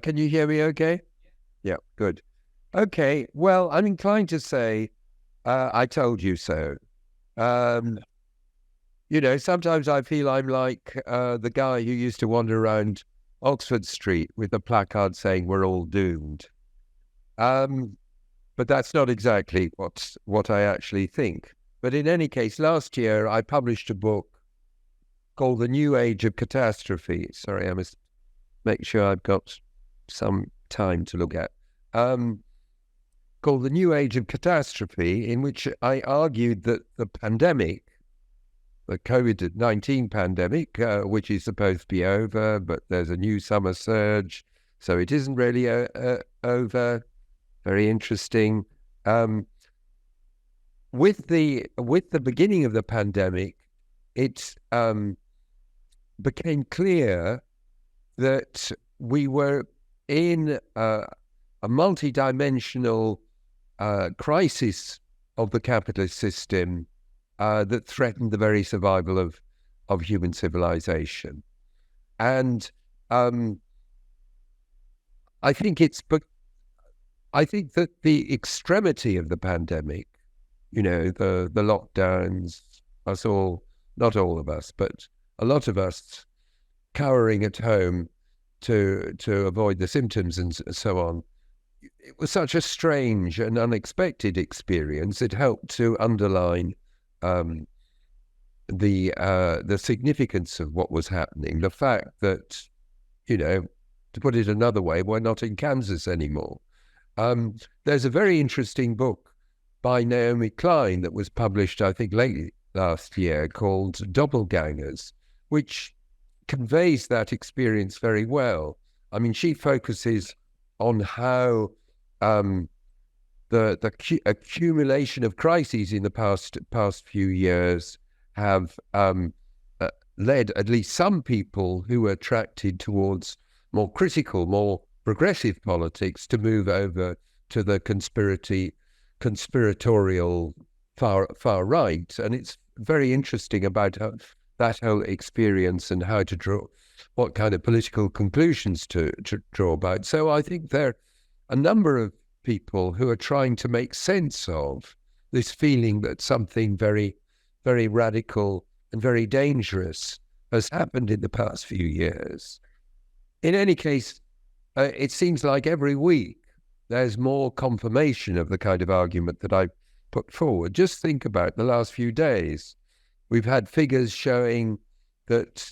Can you hear me okay? Yeah, good. Okay, well, I'm inclined to say, I told you so. Um, sometimes I feel I'm like the guy who used to wander around Oxford Street with a placard saying we're all doomed. Um, but that's not exactly what I actually think. But in any case, last year I published a book called The New Age of Catastrophe. Sorry, I must make sure I've got some time to look at. Called The New Age of Catastrophe, in which I argued that the pandemic, the COVID-19 pandemic, which is supposed to be over, but there's a new summer surge, so it isn't really over. Very interesting. With the beginning of the pandemic, it became clear that we were in a multi-dimensional crisis of the capitalist system that threatened the very survival of human civilization. And I think that the extremity of the pandemic, the lockdowns, us all, not all of us, but a lot of us cowering at home to avoid the symptoms and so on. It was such a strange and unexpected experience. It helped to underline the significance of what was happening. The fact that, to put it another way, we're not in Kansas anymore. There's a very interesting book by Naomi Klein that was published, I think, late last year called Doppelgangers, which conveys that experience very well. I mean, she focuses on how the accumulation of crises in the past few years have led at least some people who are attracted towards more critical, more progressive politics to move over to the conspiratorial far right. And it's very interesting about that whole experience and how to draw, what kind of political conclusions to draw about. So I think there are a number of people who are trying to make sense of this feeling that something very, very radical and very dangerous has happened in the past few years. In any case, it seems like every week there's more confirmation of the kind of argument that I put forward. Just think about the last few days. We've had figures showing that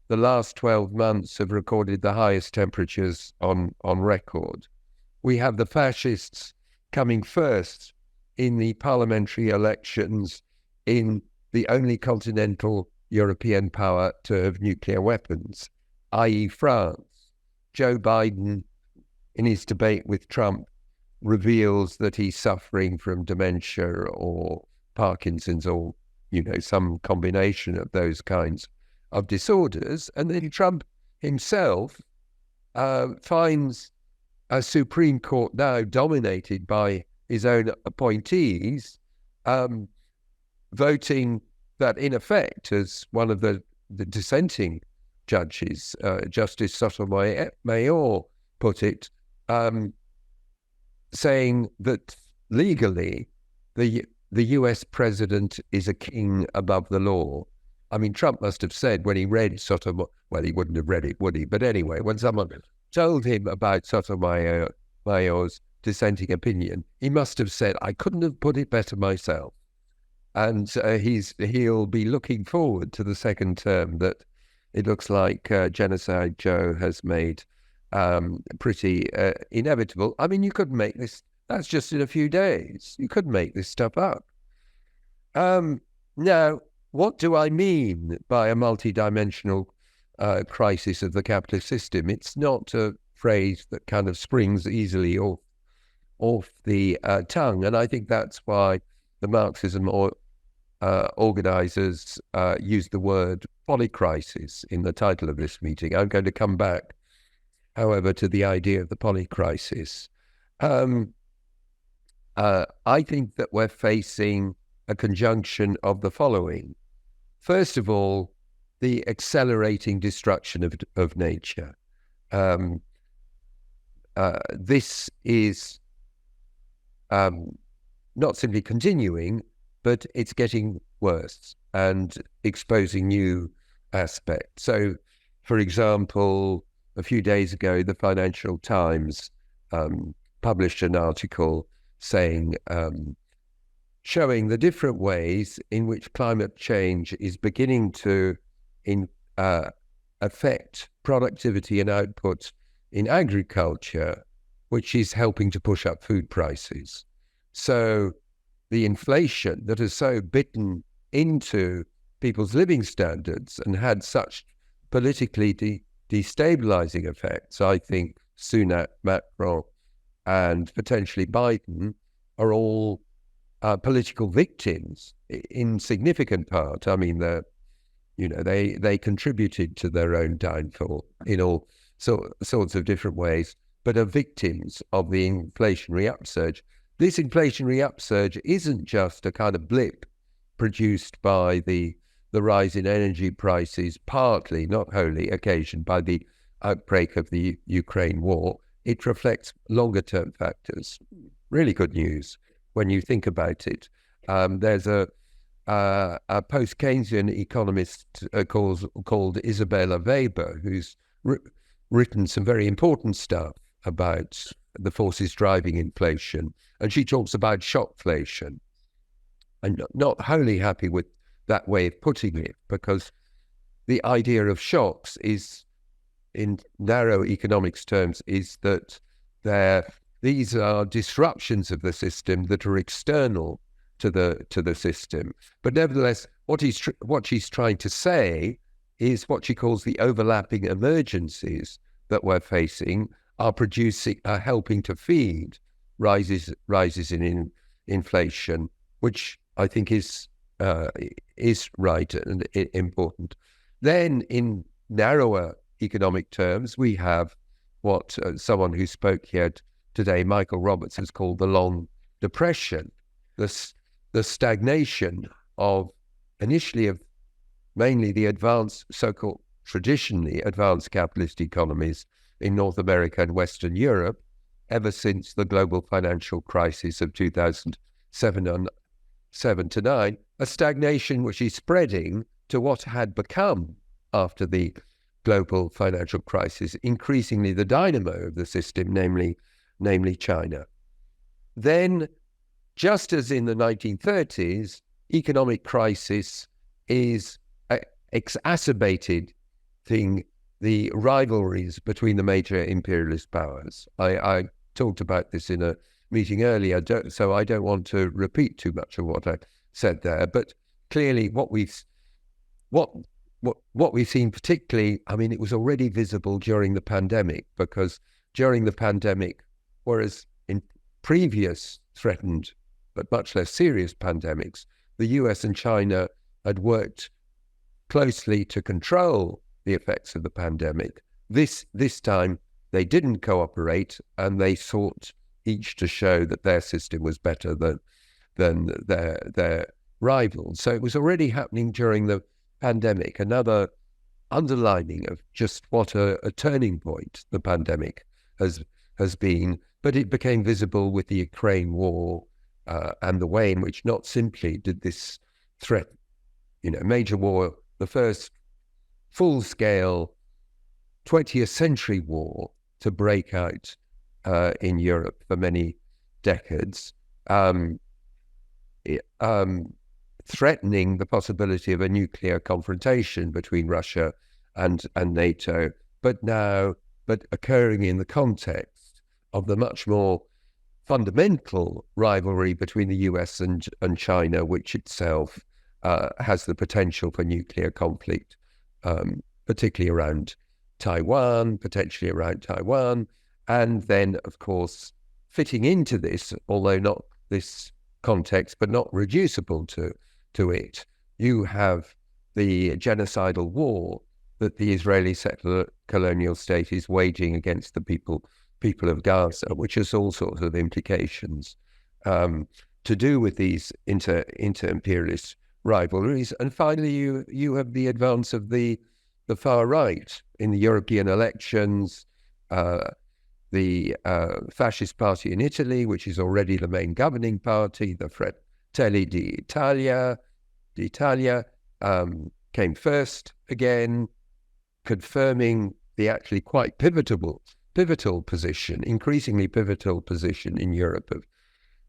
the last 12 months have recorded the highest temperatures on record. We have the fascists coming first in the parliamentary elections in the only continental European power to have nuclear weapons, i.e. France. Joe Biden, in his debate with Trump, reveals that he's suffering from dementia or Parkinson's or, some combination of those kinds of disorders. And then Trump himself finds a Supreme Court now dominated by his own appointees, voting that, in effect, as one of the dissenting judges, Justice Sotomayor, put it, saying that legally the US president is a king above the law. I mean, Trump must have said when he read Sotomayor, well, he wouldn't have read it, would he? But anyway, when someone told him about Sotomayor's dissenting opinion, he must have said, I couldn't have put it better myself. And he'll be looking forward to the second term that it looks like Genocide Joe has made pretty inevitable. I mean, you couldn't make this, that's just in a few days. You couldn't make this stuff up. Now, what do I mean by a multidimensional crisis of the capitalist system? It's not a phrase that kind of springs easily off the tongue. And I think that's why the Marxism organizers use the word polycrisis in the title of this meeting. I'm going to come back, however, to the idea of the polycrisis. I think that we're facing a conjunction of the following. First of all, the accelerating destruction of nature. this is not simply continuing, but it's getting worse and exposing new aspects. So, for example, a few days ago, the Financial Times published an article saying, showing the different ways in which climate change is beginning to affect productivity and output in agriculture, which is helping to push up food prices. So the inflation that has so bitten into people's living standards and had such politically destabilizing effects, I think Sunak, Macron, and potentially Biden are all political victims in significant part. I mean, they contributed to their own downfall in all sorts of different ways, but are victims of the inflationary upsurge. This inflationary upsurge isn't just a kind of blip produced by the rise in energy prices, partly, not wholly, occasioned by the outbreak of the Ukraine war. It reflects longer-term factors. Really good news when you think about it. There's a post-Keynesian economist called Isabella Weber, who's written some very important stuff about the forces driving inflation. And she talks about shockflation. I'm not wholly happy with that way of putting it, because the idea of shocks is, in narrow economics terms, is that these are disruptions of the system that are external to the system. But nevertheless, what she's trying to say is what she calls the overlapping emergencies that we're facing are helping to feed rises in inflation, which I think is right and important. Then, in narrower economic terms, we have what someone who spoke here today, Michael Roberts, has called the long depression, the stagnation of initially of mainly the advanced, so-called traditionally advanced capitalist economies in North America and Western Europe, ever since the global financial crisis of 2007 to 9, a stagnation which is spreading to what had become, after the global financial crisis, increasingly the dynamo of the system, namely China. Then, just as in the 1930s, economic crisis is exacerbated the rivalries between the major imperialist powers. I talked about this in a meeting earlier, so I don't want to repeat too much of what I said there. But clearly, what we've seen, particularly, I mean, it was already visible during the pandemic, because during the pandemic, whereas in previous threatened but much less serious pandemics, the US and China had worked closely to control the effects of the pandemic. This time, they didn't cooperate, and they sought each to show that their system was better than their rivals. So it was already happening during the pandemic, another underlining of just what a turning point the pandemic has been. But it became visible with the Ukraine war and the way in which not simply did this threat, major war, the first full-scale 20th century war to break out in Europe for many decades, threatening the possibility of a nuclear confrontation between Russia and NATO, but occurring in the context of the much more fundamental rivalry between the US and China, which itself has the potential for nuclear conflict, particularly around Taiwan, and then, of course, fitting into this, although not this context, but not reducible to it, you have the genocidal war that the Israeli settler colonial state is waging against the people of Gaza, which has all sorts of implications to do with these inter-imperialist rivalries. And finally, you have the advance of the far right in the European elections, the fascist party in Italy, which is already the main governing party, the Fratelli d'Italia, came first again, confirming the actually quite pivotal position, increasingly pivotal position in Europe of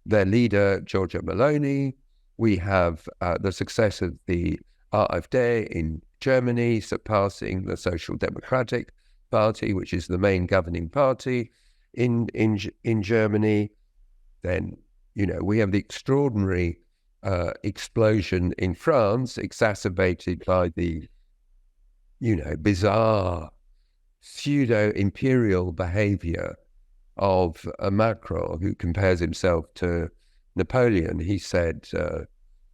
their leader, Giorgia Meloni. We have the success of the AfD in Germany, surpassing the Social Democratic Party, which is the main governing party in Germany. Then, we have the extraordinary explosion in France, exacerbated by the, bizarre pseudo-imperial behavior of Macron, who compares himself to Napoleon. He said,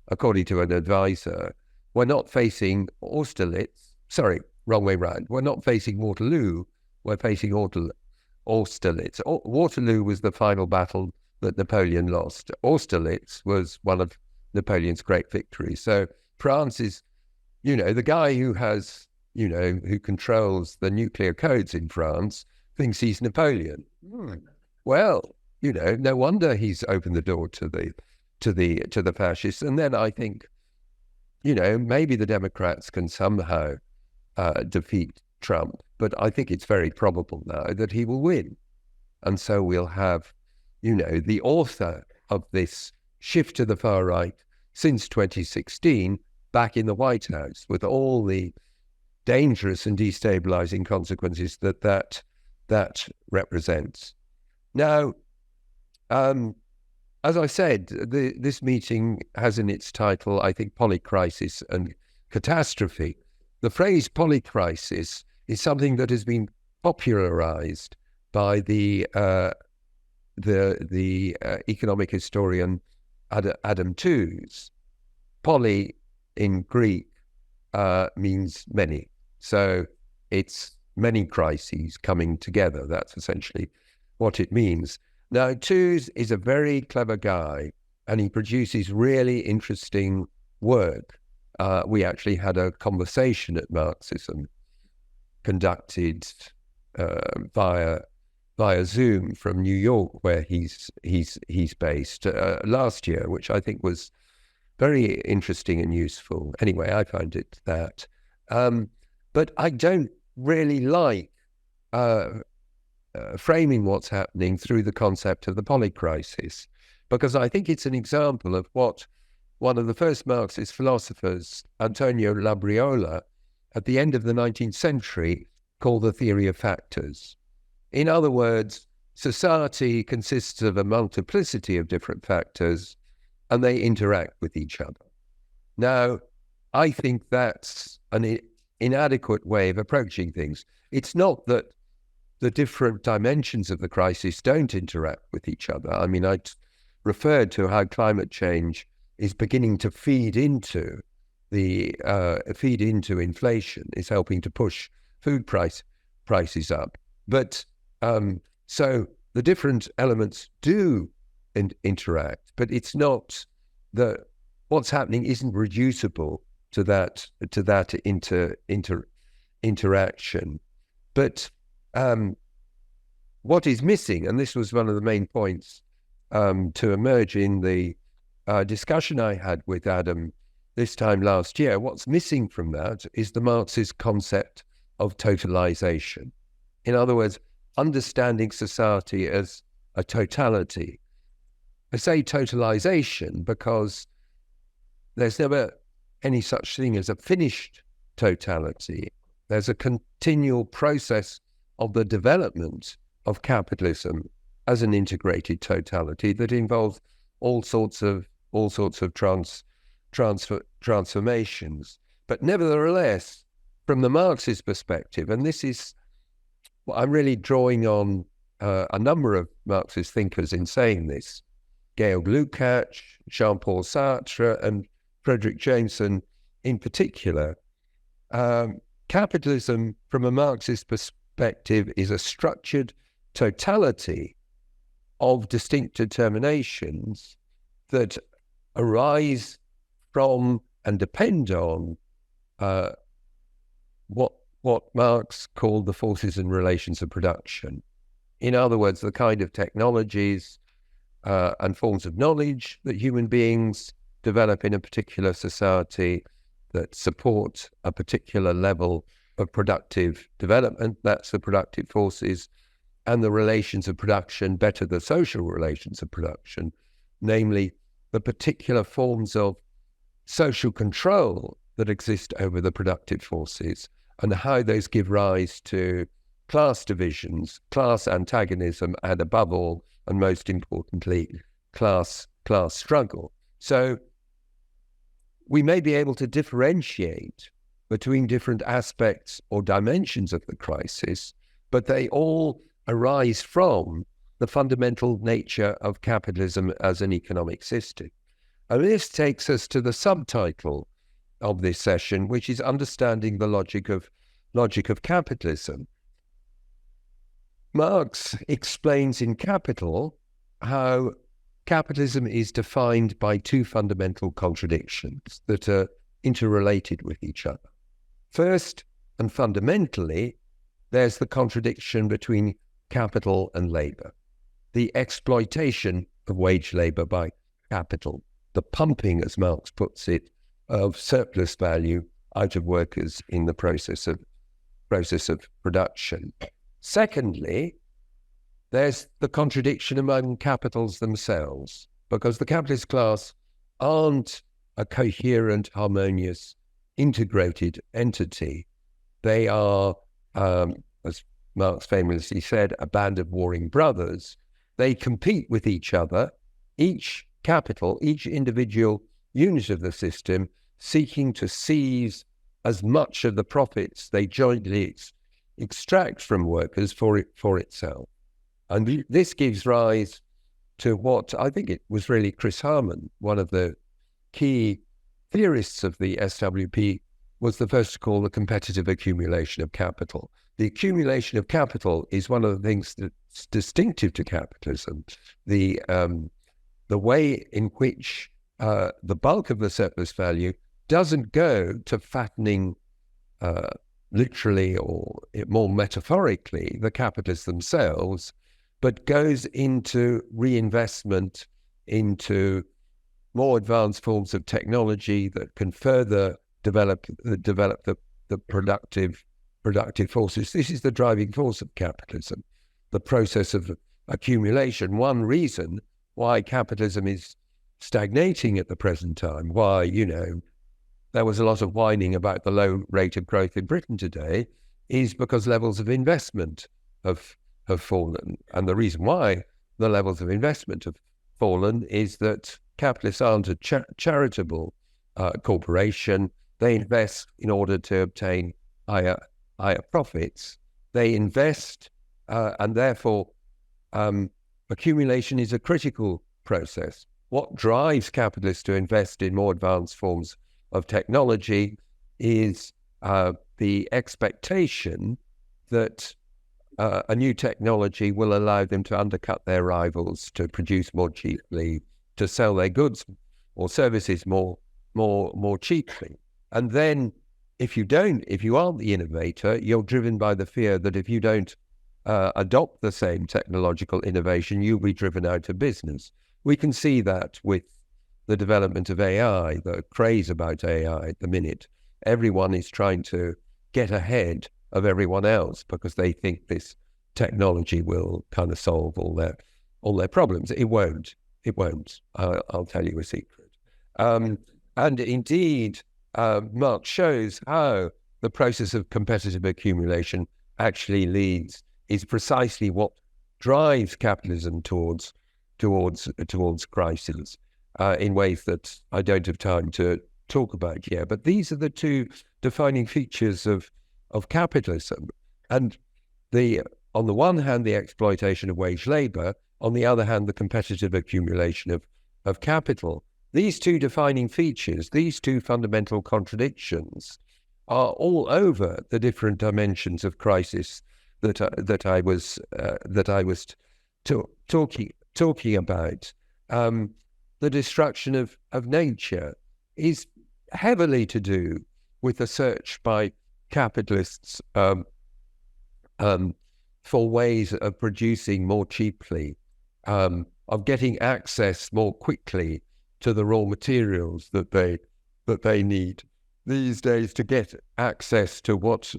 according to an advisor, we're not facing Austerlitz. Sorry, wrong way round. We're not facing Waterloo. We're facing Austerlitz. Waterloo was the final battle that Napoleon lost. Austerlitz was one of Napoleon's great victories. So France is, the guy who has, who controls the nuclear codes in France thinks he's Napoleon. Well, no wonder he's opened the door to the fascists. And then I think, maybe the Democrats can somehow defeat Trump, but I think it's very probable now that he will win. And so we'll have, the author of this shift to the far right since 2016 back in the White House with all the dangerous and destabilizing consequences that represents. Now, as I said, this meeting has in its title, I think, Polycrisis and Catastrophe. The phrase polycrisis is something that has been popularized by the economic historian Adam Tooze. Poly in Greek means many. So it's many crises coming together. That's essentially what it means. Now, Tooze is a very clever guy, and he produces really interesting work. We actually had a conversation at Marxism conducted via Zoom from New York, where he's based last year, which I think was very interesting and useful. Anyway, I found it that. But I don't really like framing what's happening through the concept of the polycrisis, because I think it's an example of what one of the first Marxist philosophers, Antonio Labriola, at the end of the 19th century, called the theory of factors. In other words, society consists of a multiplicity of different factors, and they interact with each other. Now, I think that's an inadequate way of approaching things. It's not that the different dimensions of the crisis don't interact with each other. I mean, I referred to how climate change is beginning to feed into inflation, is helping to push food prices up. But so the different elements do interact, but it's not that what's happening isn't reducible to that interaction. But what is missing, and this was one of the main points to emerge in the discussion I had with Adam this time last year, what's missing from that is the Marxist concept of totalization. In other words, understanding society as a totality. I say totalization because there's never any such thing as a finished totality. There's a continual process of the development of capitalism as an integrated totality that involves all sorts of transformations. But nevertheless, from the Marxist perspective, and this is what I'm really drawing on a number of Marxist thinkers in saying this, Georg Lukács, Jean-Paul Sartre, and Frederick Jameson in particular, capitalism from a Marxist perspective is a structured totality of distinct determinations that arise from and depend on what Marx called the forces and relations of production. In other words, the kind of technologies and forms of knowledge that human beings develop in a particular society that support a particular level of productive development, that's the productive forces, and the relations of production, better the social relations of production, namely the particular forms of social control that exist over the productive forces and how those give rise to class divisions, class antagonism, and above all, and most importantly, class struggle. So we may be able to differentiate between different aspects or dimensions of the crisis, but they all arise from the fundamental nature of capitalism as an economic system. And this takes us to the subtitle of this session, which is understanding the logic of capitalism. Marx explains in Capital how capitalism is defined by two fundamental contradictions that are interrelated with each other. First, and fundamentally, there's the contradiction between capital and labor, the exploitation of wage labor by capital, the pumping, as Marx puts it, of surplus value out of workers in the process of production. Secondly, there's the contradiction among capitals themselves, because the capitalist class aren't a coherent, harmonious, integrated entity. They are, as Marx famously said, a band of warring brothers. They compete with each other, each capital, each individual unit of the system, seeking to seize as much of the profits they jointly extract from workers for itself. And this gives rise to what I think it was really Chris Harman, one of the key theorists of the SWP, was the first to call the competitive accumulation of capital. The accumulation of capital is one of the things that's distinctive to capitalism. The way in which the bulk of the surplus value doesn't go to fattening literally or more metaphorically the capitalists themselves, but goes into reinvestment into more advanced forms of technology that can further develop the productive forces. This is the driving force of capitalism, the process of accumulation. One reason why capitalism is stagnating at the present time, why, there was a lot of whining about the low rate of growth in Britain today, is because levels of investment have fallen. And the reason why the levels of investment have fallen is that capitalists aren't a charitable corporation. They invest in order to obtain higher profits. They invest, and therefore accumulation is a critical process. What drives capitalists to invest in more advanced forms of technology is the expectation that a new technology will allow them to undercut their rivals, to produce more cheaply, to sell their goods or services more cheaply. And then if you aren't the innovator, you're driven by the fear that if you don't adopt the same technological innovation, you'll be driven out of business. We can see that with the development of AI, the craze about AI at the minute. Everyone is trying to get ahead of everyone else because they think this technology will kind of solve all their problems. It won't. I'll tell you a secret. And indeed, Marx shows how the process of competitive accumulation actually is precisely what drives capitalism towards crisis in ways that I don't have time to talk about here. But these are the two defining features of capitalism. And on the one hand, the exploitation of wage labor, on the other hand, the competitive accumulation of capital. These two defining features, these two fundamental contradictions, are all over the different dimensions of crisis that I was talking about. The destruction of nature is heavily to do with the search by capitalists for ways of producing more cheaply, of getting access more quickly to the raw materials that they need these days to get access to what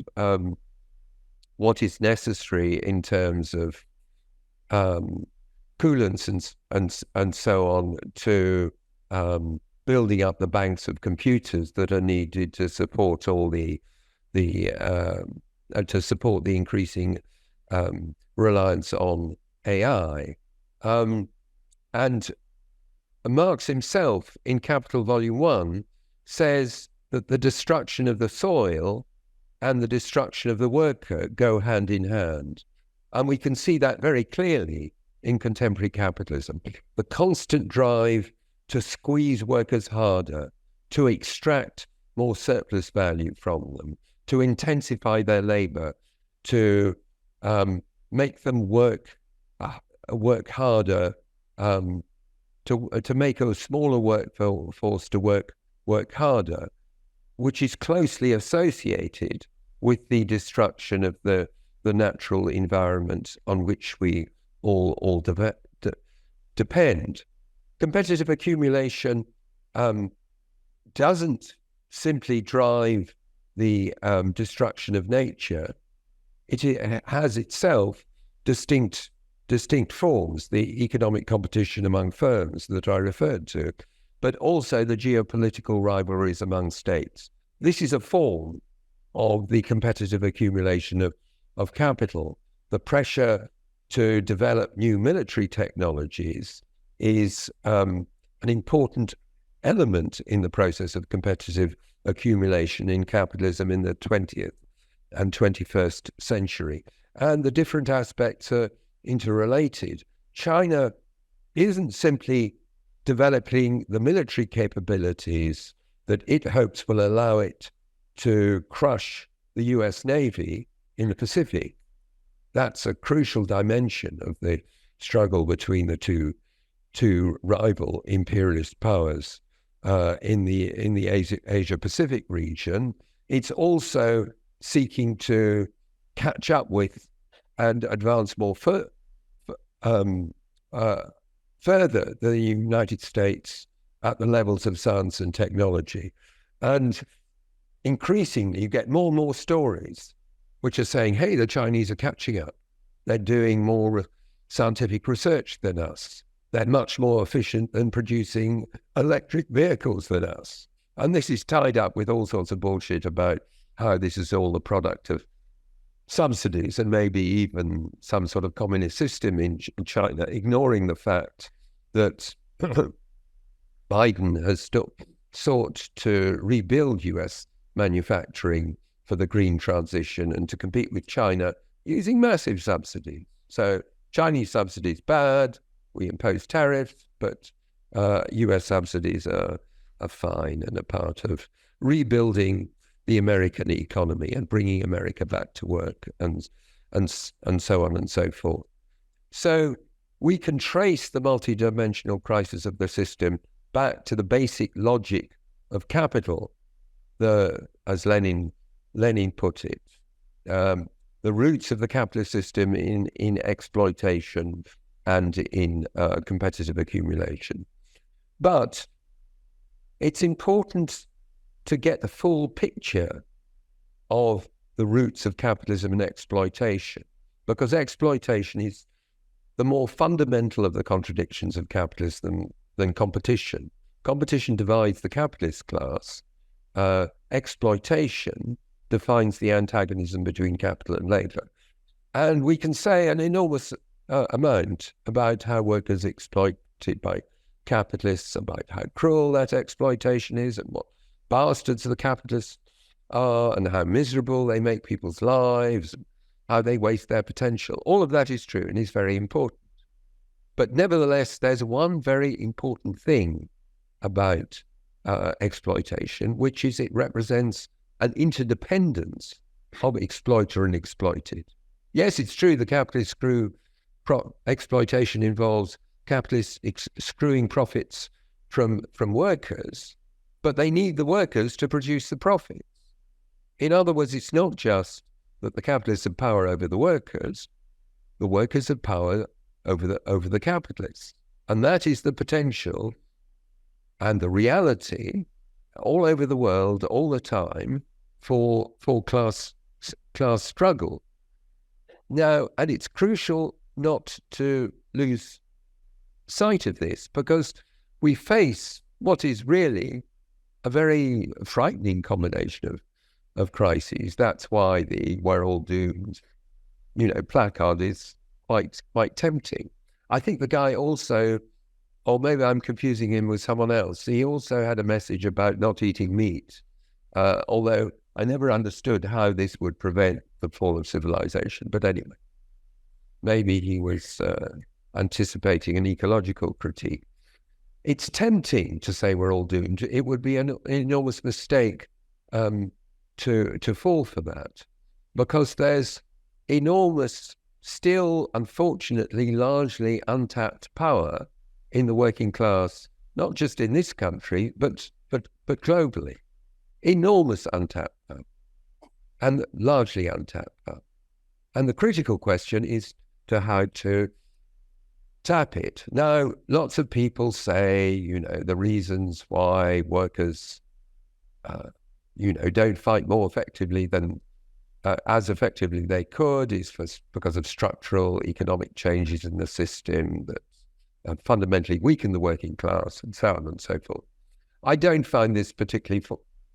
is necessary in terms of coolants and so on to building up the banks of computers that are needed to support all the to support the increasing reliance on AI. And Marx himself, in Capital Volume 1, says that the destruction of the soil and the destruction of the worker go hand in hand. And we can see that very clearly in contemporary capitalism. The constant drive to squeeze workers harder, to extract more surplus value from them, to intensify their labor, to make them work harder, to make a smaller workforce to work harder, which is closely associated with the destruction of the natural environment on which we all depend. Competitive accumulation doesn't simply drive the destruction of nature. It has itself distinct forms, the economic competition among firms that I referred to, but also the geopolitical rivalries among states. This is a form of the competitive accumulation of capital. The pressure to develop new military technologies is an important element in the process of competitive accumulation in capitalism in the 20th and 21st century. And the different aspects are interrelated. China isn't simply developing the military capabilities that it hopes will allow it to crush the US Navy in the Pacific. That's a crucial dimension of the struggle between the two rival imperialist powers in the Asia Pacific region. It's also seeking to catch up with and advance more further the United States at the levels of science and technology. And increasingly, you get more and more stories which are saying, hey, the Chinese are catching up. They're doing more scientific research than us. They're much more efficient than producing electric vehicles than us. And this is tied up with all sorts of bullshit about how this is all the product of subsidies and maybe even some sort of communist system in China, ignoring the fact that Biden has sought to rebuild US manufacturing for the green transition and to compete with China using massive subsidies. So Chinese subsidies bad, we impose tariffs, but US subsidies are fine and a part of rebuilding the American economy and bringing America back to work and so on and so forth. So we can trace the multidimensional crisis of the system back to the basic logic of capital, as Lenin put it, the roots of the capitalist system in exploitation and in competitive accumulation. But it's important to get the full picture of the roots of capitalism and exploitation, because exploitation is the more fundamental of the contradictions of capitalism than competition. Competition divides the capitalist class. Exploitation defines the antagonism between capital and labor. And we can say an enormous amount about how workers are exploited by capitalists, about how cruel that exploitation is and what bastards the capitalists are and how miserable they make people's lives, and how they waste their potential. All of that is true and is very important. But nevertheless, there's one very important thing about exploitation, which is it represents an interdependence of exploiter and exploited. Yes, it's true the capitalist exploitation involves capitalists screwing profits from workers, but they need the workers to produce the profits. In other words, it's not just that the capitalists have power over the workers, the workers have power over the capitalists. And that is the potential and the reality all over the world, all the time, for class struggle. Now, and it's crucial not to lose sight of this, because we face what is really a very frightening combination of crises. That's why the "we're all doomed," placard is quite tempting. I think the guy also, or maybe I'm confusing him with someone else, he also had a message about not eating meat, although I never understood how this would prevent the fall of civilization. But anyway, maybe he was anticipating an ecological critique. It's tempting to say we're all doomed. It would be an enormous mistake to fall for that, because there's enormous, still unfortunately largely untapped power in the working class, not just in this country, but globally. Enormous untapped power, and largely untapped power. And the critical question is how to tap it. Now, lots of people say, the reasons why workers, don't fight more effectively than as effectively they could is because of structural economic changes in the system that fundamentally weaken the working class, and so on and so forth. I don't find this particularly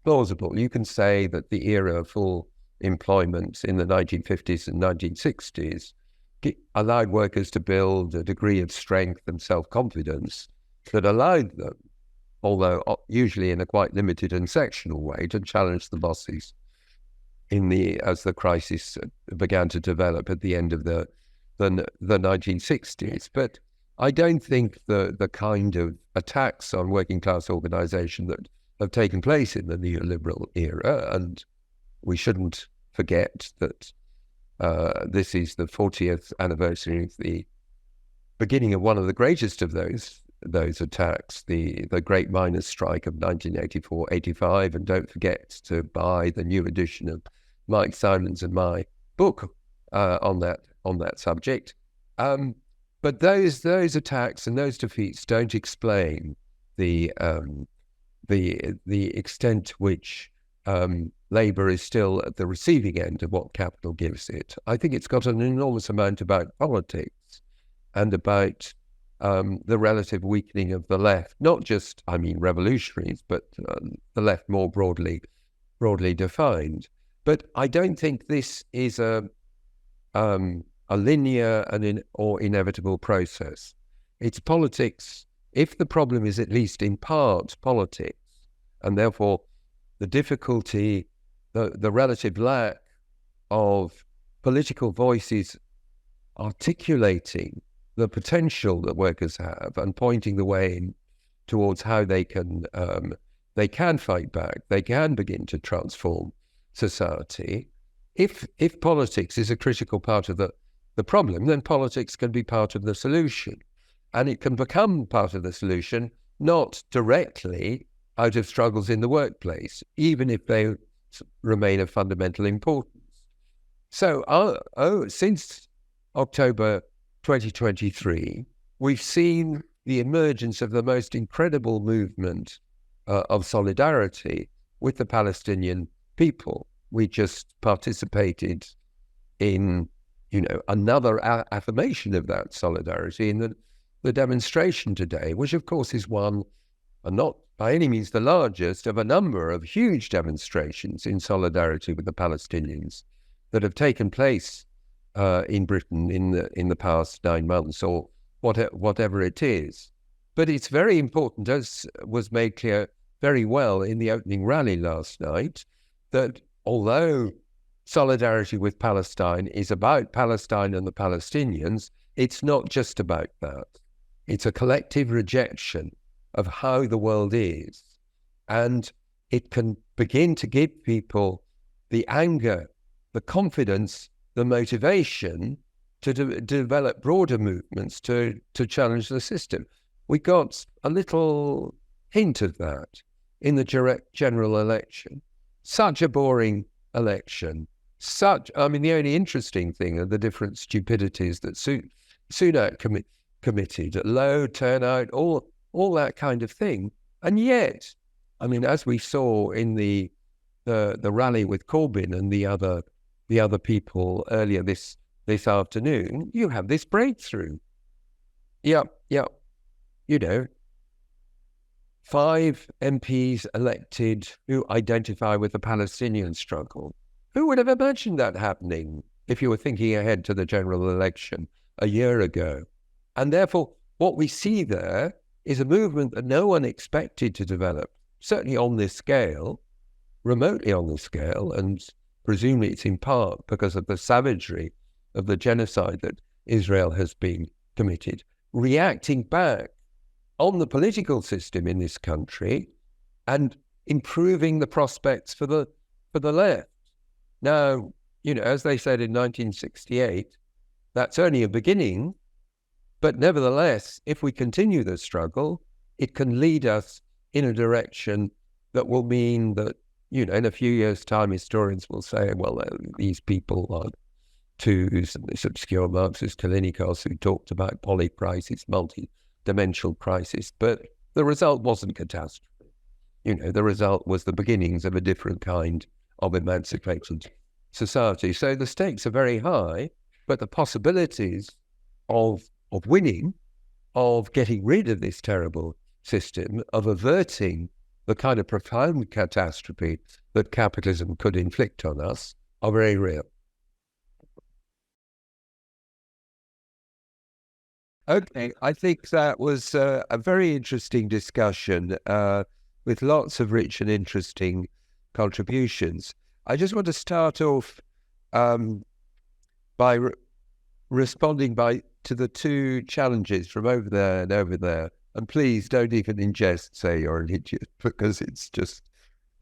plausible. You can say that the era of full employment in the 1950s and 1960s allowed workers to build a degree of strength and self-confidence that allowed them, although usually in a quite limited and sectional way, to challenge the bosses as the crisis began to develop at the end of the 1960s. But I don't think the kind of attacks on working class organisation that have taken place in the neoliberal era, and we shouldn't forget that this is the 40th anniversary of the beginning of one of the greatest of those attacks, the Great Miners' Strike of 1984-85, and don't forget to buy the new edition of Mike Simon's and my book on that subject. But those attacks and those defeats don't explain the extent to which labour is still at the receiving end of what capital gives it. I think it's got an enormous amount about politics and about the relative weakening of the left, not just, revolutionaries, but the left more broadly defined. But I don't think this is a linear or inevitable process. It's politics. If the problem is at least in part politics, and therefore the difficulty, the relative lack of political voices articulating the potential that workers have and pointing the way towards how they can fight back, they can begin to transform society. If politics is a critical part of the problem, then politics can be part of the solution. And it can become part of the solution, not directly out of struggles in the workplace, even if they remain of fundamental importance. So since October 2023, we've seen the emergence of the most incredible movement of solidarity with the Palestinian people. We just participated in, another affirmation of that solidarity in the demonstration today, which of course is one, and not by any means the largest, of a number of huge demonstrations in solidarity with the Palestinians that have taken place in Britain in the past 9 months, or whatever it is. But it's very important, as was made clear very well in the opening rally last night, that although solidarity with Palestine is about Palestine and the Palestinians, it's not just about that. It's a collective rejection of how the world is. And it can begin to give people the anger, the confidence, the motivation to develop broader movements to challenge the system. We got a little hint of that in the general election. Such a boring election. the only interesting thing are the different stupidities that Sunak committed, low turnout, all that kind of thing. And yet, as we saw in the rally with Corbyn and the other people earlier this afternoon, you have this breakthrough. Yep. 5 MPs elected who identify with the Palestinian struggle. Who would have imagined that happening if you were thinking ahead to the general election a year ago? And therefore, what we see there is a movement that no one expected to develop, certainly on this scale, remotely on this scale, and presumably it's in part because of the savagery of the genocide that Israel has been committed, reacting back on the political system in this country and improving the prospects for the left. Now, as they said in 1968, that's only a beginning, but nevertheless, if we continue the struggle, it can lead us in a direction that will mean that, in a few years' time, historians will say, well, these people are this obscure Marxist Callinicos who talked about polycrisis, multi-dimensional crisis, but the result wasn't catastrophe. The result was the beginnings of a different kind of emancipated society. So the stakes are very high, but the possibilities of winning, of getting rid of this terrible system, of averting the kind of profound catastrophe that capitalism could inflict on us, are very real. Okay, I think that was a very interesting discussion with lots of rich and interesting contributions. I just want to start off by responding to the 2 challenges from over there and over there. And please don't even in jest say you're an idiot, because it's just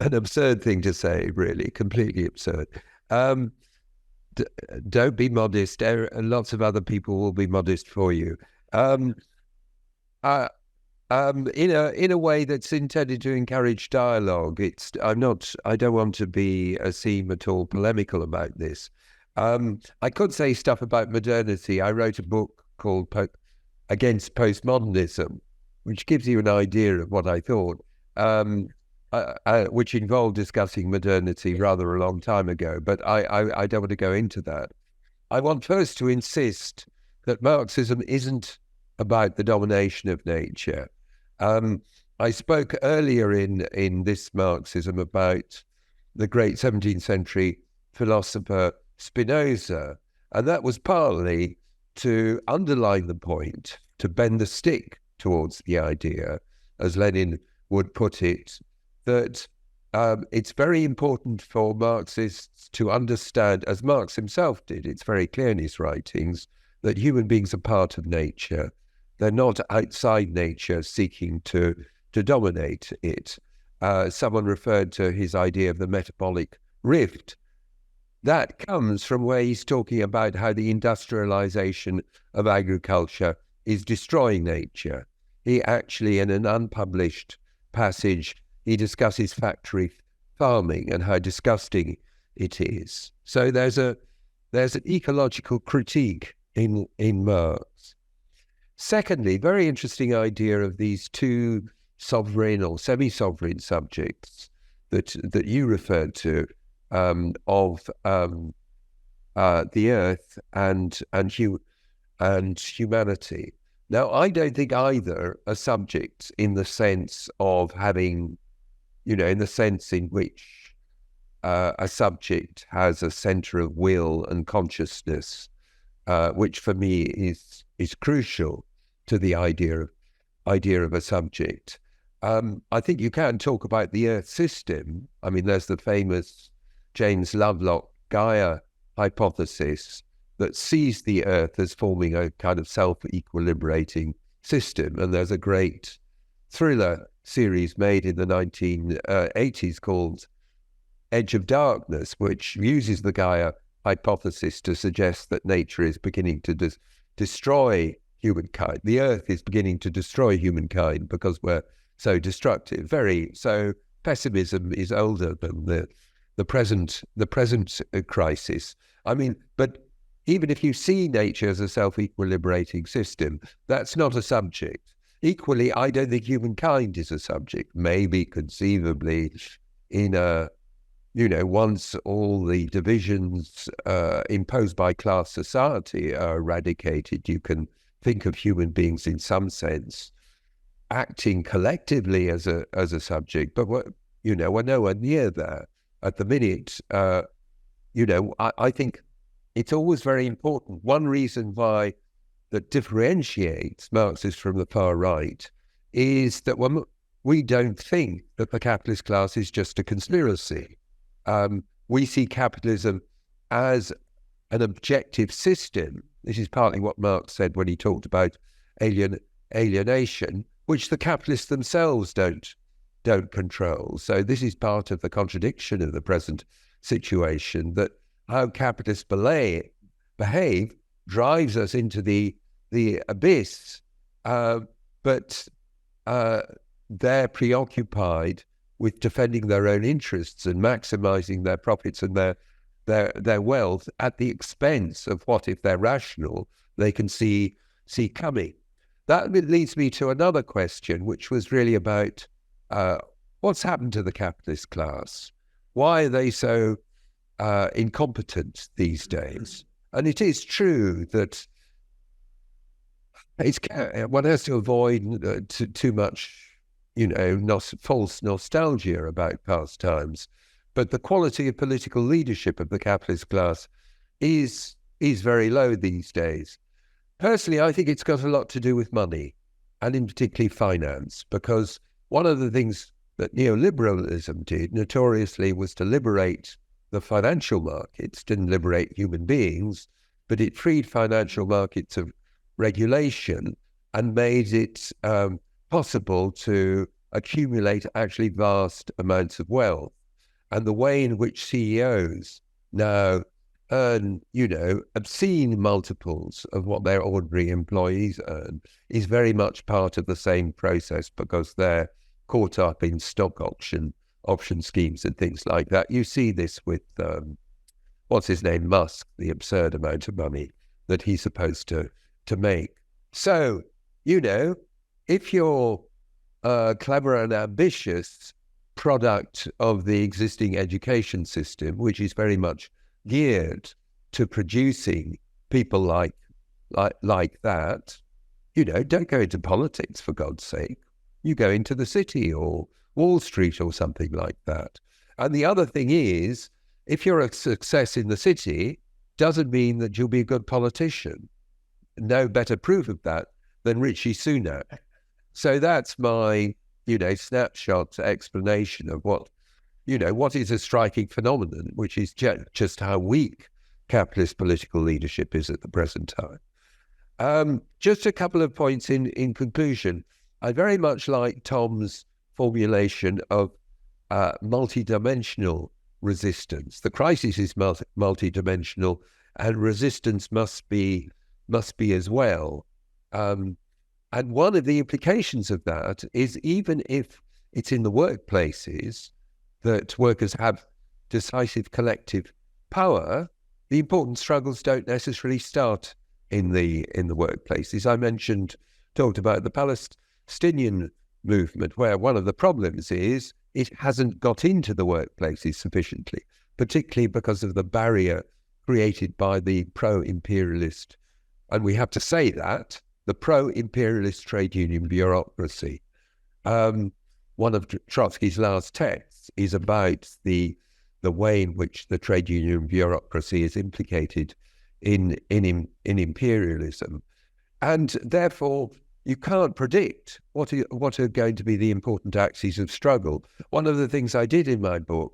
an absurd thing to say, really, completely absurd. Don't be modest. Lots of other people will be modest for you. In a way that's intended to encourage dialogue. I don't want to seem at all polemical about this. I could say stuff about modernity. I wrote a book called Against Postmodernism, which gives you an idea of what I thought, which involved discussing modernity rather a long time ago. But I don't want to go into that. I want first to insist that Marxism isn't about the domination of nature. I spoke earlier in this Marxism about the great 17th century philosopher Spinoza, and that was partly to underline the point, to bend the stick towards the idea, as Lenin would put it, that it's very important for Marxists to understand, as Marx himself did, it's very clear in his writings, that human beings are part of nature. They're not outside nature seeking to dominate it. Someone referred to his idea of the metabolic rift. That comes from where he's talking about how the industrialization of agriculture is destroying nature. He actually, in an unpublished passage, he discusses factory farming and how disgusting it is. So there's an ecological critique in Marx. Secondly, very interesting idea of these 2 sovereign or semi-sovereign subjects that you referred to, of the earth and humanity. Now, I don't think either are subjects in the sense of having, in the sense in which a subject has a center of will and consciousness, which for me is crucial to the idea of a subject. I think you can talk about the Earth system. There's the famous James Lovelock Gaia hypothesis that sees the Earth as forming a kind of self-equilibrating system. And there's a great thriller series made in the 1980s called Edge of Darkness, which uses the Gaia hypothesis to suggest that nature is beginning to destroy humankind. The Earth is beginning to destroy humankind because we're so destructive. So pessimism is older than the present crisis. I mean, but even if you see nature as a self-equilibrating system, that's not a subject. Equally, I don't think humankind is a subject. Maybe conceivably, in a once all the divisions imposed by class society are eradicated, you can think of human beings in some sense acting collectively as a subject. But we're nowhere near there at the minute. I think it's always very important. One reason why that differentiates Marxists from the far right is that we don't think that the capitalist class is just a conspiracy. We see capitalism as an objective system. This is partly what Marx said when he talked about alienation, which the capitalists themselves don't control. So this is part of the contradiction of the present situation, that how capitalists behave drives us into the abyss, but they're preoccupied with defending their own interests and maximizing their profits and their wealth at the expense of what, if they're rational, they can see coming. That leads me to another question, which was really about what's happened to the capitalist class. Why are they so incompetent these days? And it is true that one has to avoid too much, false nostalgia about past times. But the quality of political leadership of the capitalist class is very low these days. Personally, I think it's got a lot to do with money, and in particular finance, because one of the things that neoliberalism did notoriously was to liberate the financial markets. Didn't liberate human beings, but it freed financial markets of regulation and made it possible to accumulate actually vast amounts of wealth. And the way in which CEOs now earn, obscene multiples of what their ordinary employees earn is very much part of the same process, because they're caught up in stock option schemes and things like that. You see this with, what's his name, Musk, the absurd amount of money that he's supposed to make. So, if you're clever and ambitious product of the existing education system, which is very much geared to producing people like that, don't go into politics, for God's sake. You go into the city or Wall Street or something like that. And the other thing is, if you're a success in the city, doesn't mean that you'll be a good politician. No better proof of that than Rishi Sunak. So that's my, snapshot explanation of what is a striking phenomenon, which is just how weak capitalist political leadership is at the present time. Just a couple of points in conclusion. I very much like Tom's formulation of multidimensional resistance. The crisis is multidimensional, and resistance must be as well. And one of the implications of that is, even if it's in the workplaces that workers have decisive collective power, the important struggles don't necessarily start in the workplaces. I talked about the Palestinian movement, where one of the problems is it hasn't got into the workplaces sufficiently, particularly because of the barrier created by the pro-imperialist, and we have to say that, the pro-imperialist trade union bureaucracy. One of Trotsky's last texts is about the way in which the trade union bureaucracy is implicated in imperialism. And therefore, you can't predict what are going to be the important axes of struggle. One of the things I did in my book,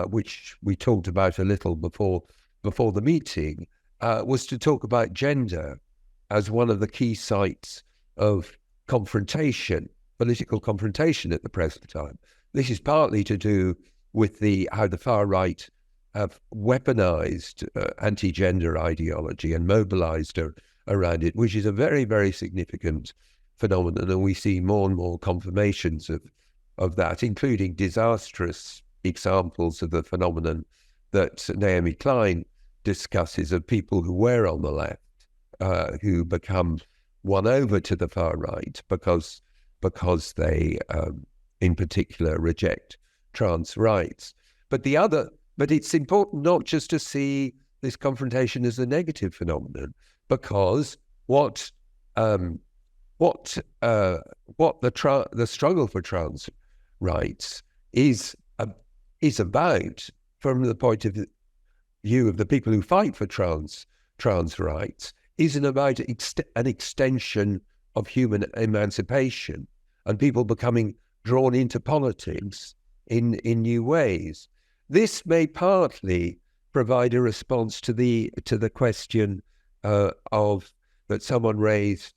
which we talked about a little before the meeting, was to talk about gender as one of the key sites of confrontation, political confrontation at the present time. This is partly to do with how the far right have weaponized anti-gender ideology and mobilized around it, which is a very, very significant phenomenon. And we see more and more confirmations of that, including disastrous examples of the phenomenon that Naomi Klein discusses of people who were on the left, who become won over to the far right because they, in particular, reject trans rights. But it's important not just to see this confrontation as a negative phenomenon, because what the struggle for trans rights is about, from the point of view of the people who fight for trans rights, isn't about an extension of human emancipation and people becoming drawn into politics in new ways. This may partly provide a response to the question of that someone raised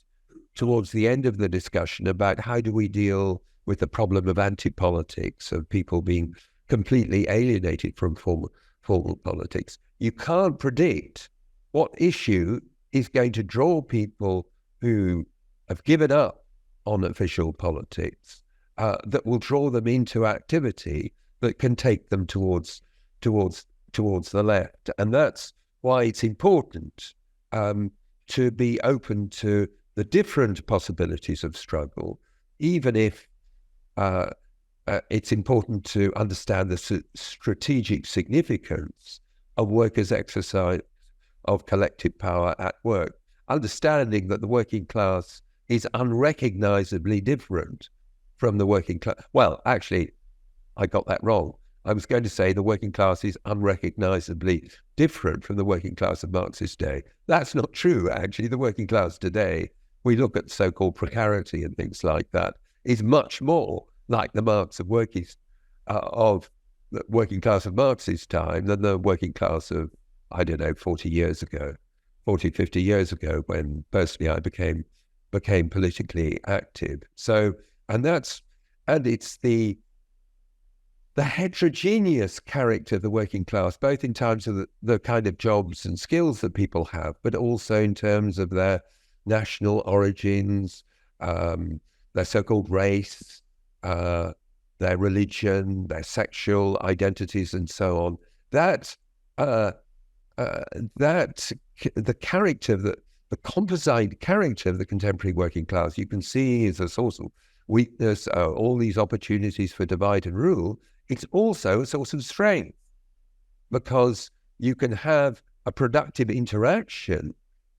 towards the end of the discussion about how do we deal with the problem of anti-politics, of people being completely alienated from formal politics. You can't predict what issue is going to draw people who have given up on official politics, that will draw them into activity that can take them towards the left. And that's why it's important to be open to the different possibilities of struggle, even if it's important to understand the strategic significance of workers' exercise of collective power at work, understanding that the working class is unrecognizably different from the working class. Well, actually, I got that wrong. I was going to say the working class is unrecognizably different from the working class of Marxist day. That's not true, actually. The working class today, we look at so-called precarity and things like that, is much more like the Marx of the working class of Marxist time than the working class of, 40 years ago, 50 years ago, when personally I became politically active. So, and it's the heterogeneous character of the working class, both in terms of the kind of jobs and skills that people have, but also in terms of their national origins, their so-called race, their religion, their sexual identities, and so on. The character, the composite character of the contemporary working class, you can see is a source of weakness, all these opportunities for divide and rule. It's also a source of strength, because you can have a productive interaction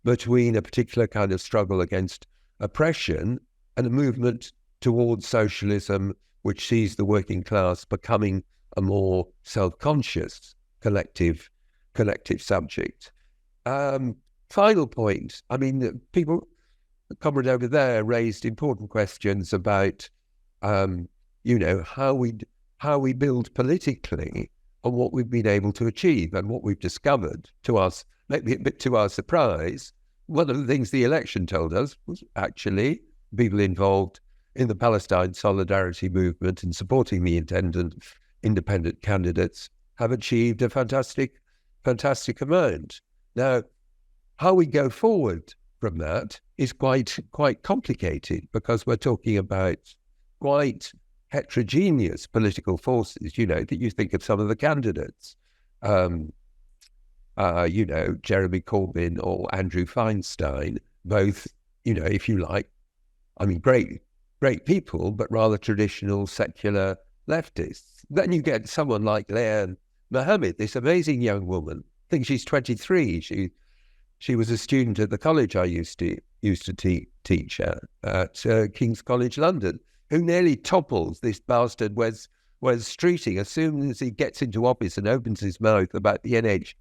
between a particular kind of struggle against oppression and a movement towards socialism, which sees the working class becoming a more self-conscious collective subject. Final point. I mean, the comrade over there raised important questions about, how we build politically on what we've been able to achieve and what we've discovered. To us, maybe a bit to our surprise, one of the things the election told us was actually people involved in the Palestine solidarity movement and supporting the independent candidates have achieved a fantastic amount. Now, how we go forward from that is quite complicated, because we're talking about quite heterogeneous political forces, that you think of some of the candidates, Jeremy Corbyn or Andrew Feinstein, both, if you like, great people, but rather traditional secular leftists. Then you get someone like Leanne Mohammed, this amazing young woman. I think she's 23. She was a student at the college I used to teach at King's College London, who nearly topples this bastard Wes Streeting as soon as he gets into office and opens his mouth about the NHS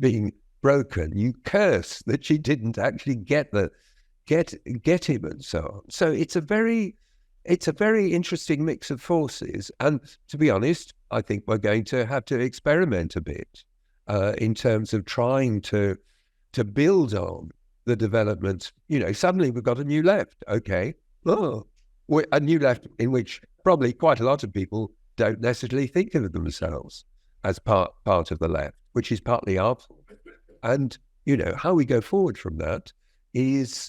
being broken. You curse that she didn't actually get him and so on. So it's a very interesting mix of forces. And to be honest, I think we're going to have to experiment a bit in terms of trying to build on the development. Suddenly we've got a new left. Okay. A new left in which probably quite a lot of people don't necessarily think of themselves as part of the left, which is partly our fault. And, how we go forward from that is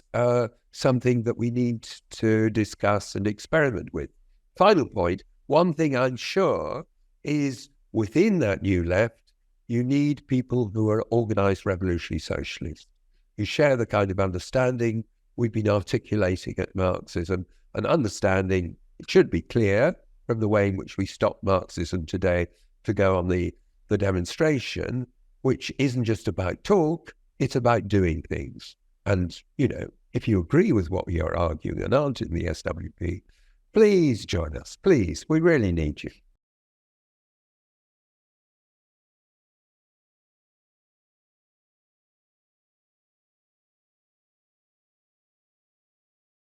something that we need to discuss and experiment with. Final point, one thing I'm sure is within that new left, you need people who are organized revolutionary socialists, who share the kind of understanding we've been articulating at Marxism, an understanding, it should be clear from the way in which we stop Marxism today to go on the demonstration, which isn't just about talk, it's about doing things. And, you know, if you agree with what we are arguing and aren't in the SWP, please join us. Please, we really need you.